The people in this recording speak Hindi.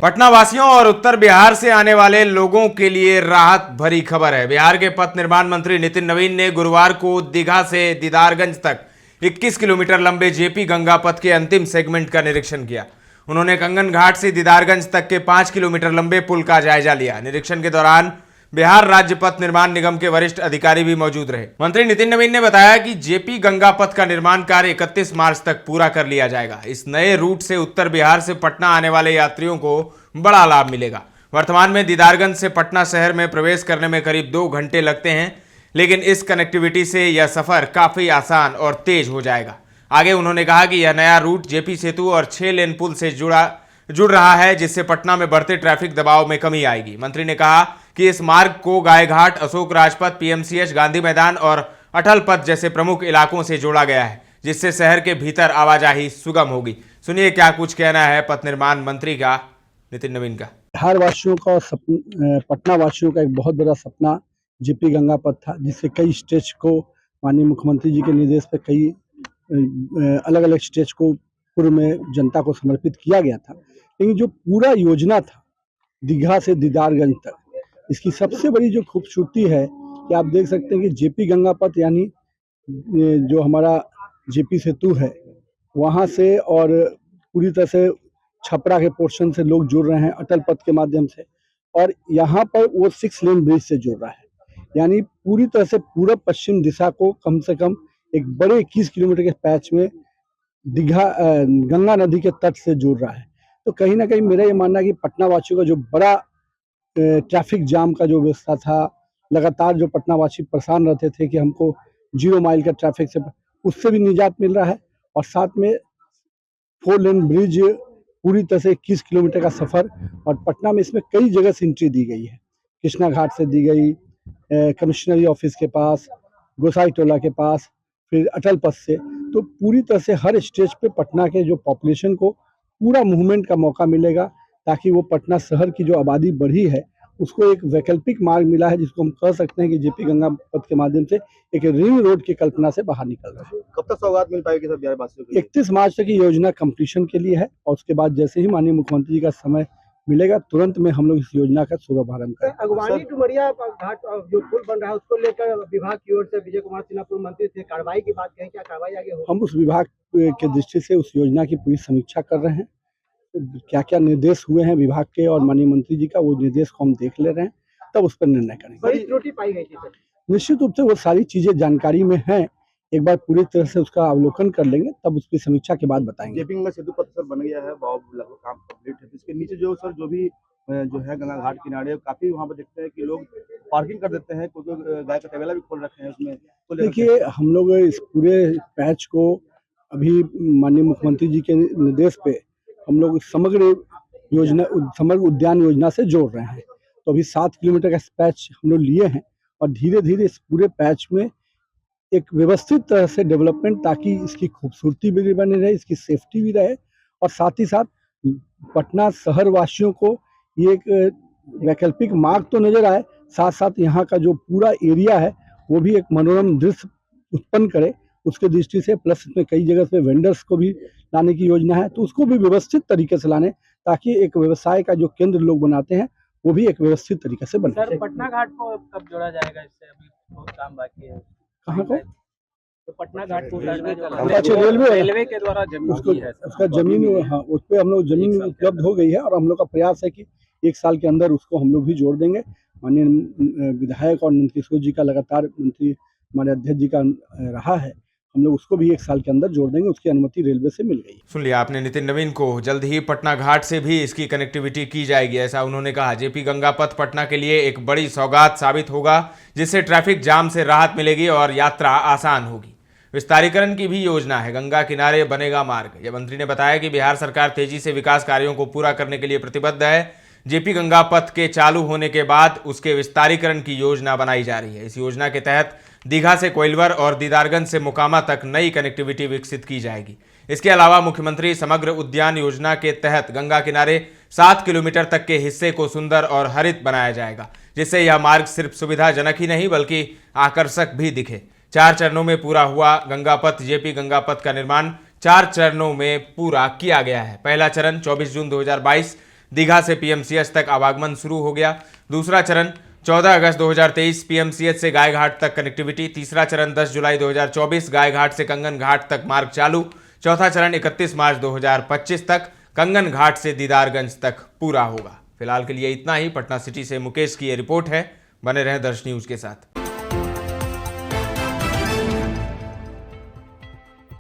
पटना वासियों और उत्तर बिहार से आने वाले लोगों के लिए राहत भरी खबर है। बिहार के पथ निर्माण मंत्री नितिन नवीन ने गुरुवार को दीघा से दीदारगंज तक 21 किलोमीटर लंबे जेपी गंगा पथ के अंतिम सेगमेंट का निरीक्षण किया। उन्होंने कंगन घाट से दीदारगंज तक के 5 किलोमीटर लंबे पुल का जायजा लिया। निरीक्षण के दौरान बिहार राज्य पथ निर्माण निगम के वरिष्ठ अधिकारी भी मौजूद रहे। मंत्री नितिन नवीन ने बताया कि जेपी गंगा पथ का निर्माण कार्य 31 मार्च तक पूरा कर लिया जाएगा। इस नए रूट से उत्तर बिहार से पटना आने वाले यात्रियों को बड़ा लाभ मिलेगा। वर्तमान में दीदारगंज से पटना शहर में प्रवेश करने में करीब 2 घंटे लगते हैं, लेकिन इस कनेक्टिविटी से यह सफर काफी आसान और तेज हो जाएगा। आगे उन्होंने कहा कि यह नया रूट जेपी सेतु और 6 लेन पुल से जुड़ रहा है, जिससे पटना में बढ़ते ट्रैफिक दबाव में कमी आएगी। मंत्री ने कहा कि इस मार्ग को गायघाट, अशोक राजपथ, पीएमसीएच, गांधी मैदान और अटल पथ जैसे प्रमुख इलाकों से जोड़ा गया है, जिससे शहर के भीतर आवाजाही सुगम होगी। सुनिए क्या कुछ कहना है पथ निर्माण मंत्री का, नितिन नवीन का। बिहार वासियों का पटना वासियों का एक बहुत बड़ा सपना जेपी गंगा पथ था, जिससे कई स्टेज को माननीय मुख्यमंत्री जी के निर्देश पर कई अलग अलग स्टेज को पूर्व में जनता को समर्पित किया गया था। लेकिन जो पूरा योजना था दीघा से दीदारगंज तक, इसकी सबसे बड़ी जो खूबसूरती है कि आप देख सकते हैं कि जेपी गंगा पथ यानी जो हमारा जेपी सेतु है वहाँ से और पूरी तरह से छपरा के पोर्शन से लोग जुड़ रहे हैं अटल पथ के माध्यम से, और यहाँ पर वो 6 लेन ब्रिज से जुड़ रहा है। यानी पूरी तरह से पूर्व पश्चिम दिशा को कम से कम एक बड़े 21 किलोमीटर के पैच में दीघा गंगा नदी के तट से जुड़ रहा है। तो कहीं ना कहीं मेरा ये मानना है कि पटना वासियों का जो बड़ा ट्रैफिक जाम का जो व्यवस्था था, लगातार जो पटना वासी परेशान रहते थे कि हमको 0 माइल का ट्रैफिक से, उससे भी निजात मिल रहा है। और साथ में 4 लेन ब्रिज, पूरी तरह से 21 किलोमीटर का सफर, और पटना में इसमें कई जगह से एंट्री दी गई है। कृष्णा घाट से दी गई, कमिश्नरी ऑफिस के पास, गोसाई टोला के पास, फिर अटल पथ से। तो पूरी तरह से हर स्टेज पे पटना के जो पॉपुलेशन को पूरा मूवमेंट का मौका मिलेगा, ताकि वो पटना शहर की जो आबादी बढ़ी है उसको एक वैकल्पिक मार्ग मिला है, जिसको हम कह सकते हैं कि जेपी गंगा पथ के माध्यम से एक रिंग रोड की कल्पना से बाहर निकल रहा है। कब तक सौगात मिल पाएगी सब बिहार वासियों को? 31 मार्च तक ये योजना कंप्लीशन के लिए है, और उसके बाद जैसे ही माननीय मुख्यमंत्री जी का समय मिलेगा तुरंत में हम लोग इस योजना का शुभारंभ करेंगे। अगवानी डुमरिया घाट जो पुल बन रहा है उसको लेकर विभाग की ओर से विजय कुमार सिन्हा पूर्व मंत्री थे, कार्रवाई की बात कहें, क्या कार्रवाई आगे होगी? हम उस विभाग के दृष्टि से उस योजना की पूरी समीक्षा कर रहे हैं। क्या क्या निर्देश हुए हैं विभाग के और माननीय मंत्री जी का, वो निर्देश को हम देख ले रहे हैं, तब उस पर निर्णय करेंगे। बड़ी त्रुटि पाई गई थी सर? निश्चित रूप से वो सारी चीजें जानकारी में हैं, एक बार पूरी तरह से उसका अवलोकन कर लेंगे, तब उसकी समीक्षा के बाद बताएंगे। जेपी गंगा सेतु पथ सर बन गया है, लगभग काम कंप्लीट है। इसके नीचे जो सर जो भी जो है गंगा घाट किनारे काफी वहाँ पर देखते हैं कि लोग पार्किंग कर देते हैं, क्योंकि गाय का तबेला भी खोल रखे हैं उसमें। तो देखिए, हम लोग इस पूरे पैच को अभी माननीय मुख्यमंत्री जी के निर्देश पे हम लोग समग्र उद्यान योजना से जोड़ रहे हैं। तो अभी 7 किलोमीटर का पैच हम लोग लिए हैं, और धीरे धीरे इस पूरे पैच में एक व्यवस्थित तरह से डेवलपमेंट, ताकि इसकी खूबसूरती भी बनी रहे, इसकी सेफ्टी भी रहे, और साथ ही साथ पटना शहर वासियों को ये एक वैकल्पिक मार्ग तो नजर आए, साथ साथ यहाँ का जो पूरा एरिया है वो भी एक मनोरम दृश्य उत्पन्न करे, उसके दृष्टि से। प्लस इसमें कई जगह से वेंडर्स को भी लाने की योजना है, तो उसको भी व्यवस्थित तरीके से लाने, ताकि एक व्यवसाय का जो केंद्र लोग बनाते हैं वो भी एक व्यवस्थित तरीके से बने। सर, पटना घाट को कब जोड़ा जाएगा? इससे अभी बहुत काम बाकी है। कहाँ को? तो पटना घाट को अच्छा, रेलवे के द्वारा उसका जमीन, हाँ, उस पर हम लोग जमीन उपलब्ध हो गई है, और हम लोग का प्रयास है कि 1 साल के अंदर उसको हम लोग भी जोड़ देंगे। माननीय विधायक और नंदकिशोर जी का लगातार मंत्री हमारे अध्यक्ष जी का रहा है, हम लोग उसको भी 1 साल के अंदर जोड़ देंगे। उसकी अनुमति रेलवे से मिल गई। सुन लिया आपने नितिन नवीन को। जल्द ही पटना घाट से भी इसकी कनेक्टिविटी की जाएगी, ऐसा उन्होंने कहा। जेपी गंगा पथ पटना के लिए एक बड़ी सौगात साबित होगा, जिससे ट्रैफिक जाम से राहत मिलेगी और यात्रा आसान होगी। विस्तारीकरण की भी योजना है, गंगा किनारे बनेगा मार्ग। यह मंत्री ने बताया कि बिहार सरकार तेजी से विकास कार्यों को पूरा करने के लिए प्रतिबद्ध है। जेपी गंगा पथ के चालू होने के बाद उसके विस्तारीकरण की योजना बनाई जा रही है। इस योजना के तहत दीघा से कोइलवर और दीदारगंज से मोकामा तक नई कनेक्टिविटी विकसित की जाएगी। इसके अलावा मुख्यमंत्री समग्र उद्यान योजना के तहत गंगा किनारे 7 किलोमीटर तक के हिस्से को सुंदर और हरित बनाया जाएगा, जिससे यह मार्ग सिर्फ सुविधाजनक ही नहीं बल्कि आकर्षक भी दिखे। 4 चरणों में पूरा हुआ गंगा पथ जेपी गंगा पथ का निर्माण 4 चरणों में पूरा किया गया है। पहला चरण 24 जून 2022 दीघा से पीएमसीएच तक आवागमन शुरू हो गया। दूसरा चरण 14 अगस्त 2023 पीएमसीएच से गायघाट तक कनेक्टिविटी। तीसरा चरण 10 जुलाई 2024 गायघाट से कंगन घाट तक मार्ग चालू। चौथा चरण 31 मार्च 2025 तक कंगन घाट से दीदारगंज तक पूरा होगा। फिलहाल के लिए इतना ही। पटना सिटी से मुकेश की ये रिपोर्ट है। बने रहें दर्श न्यूज के साथ।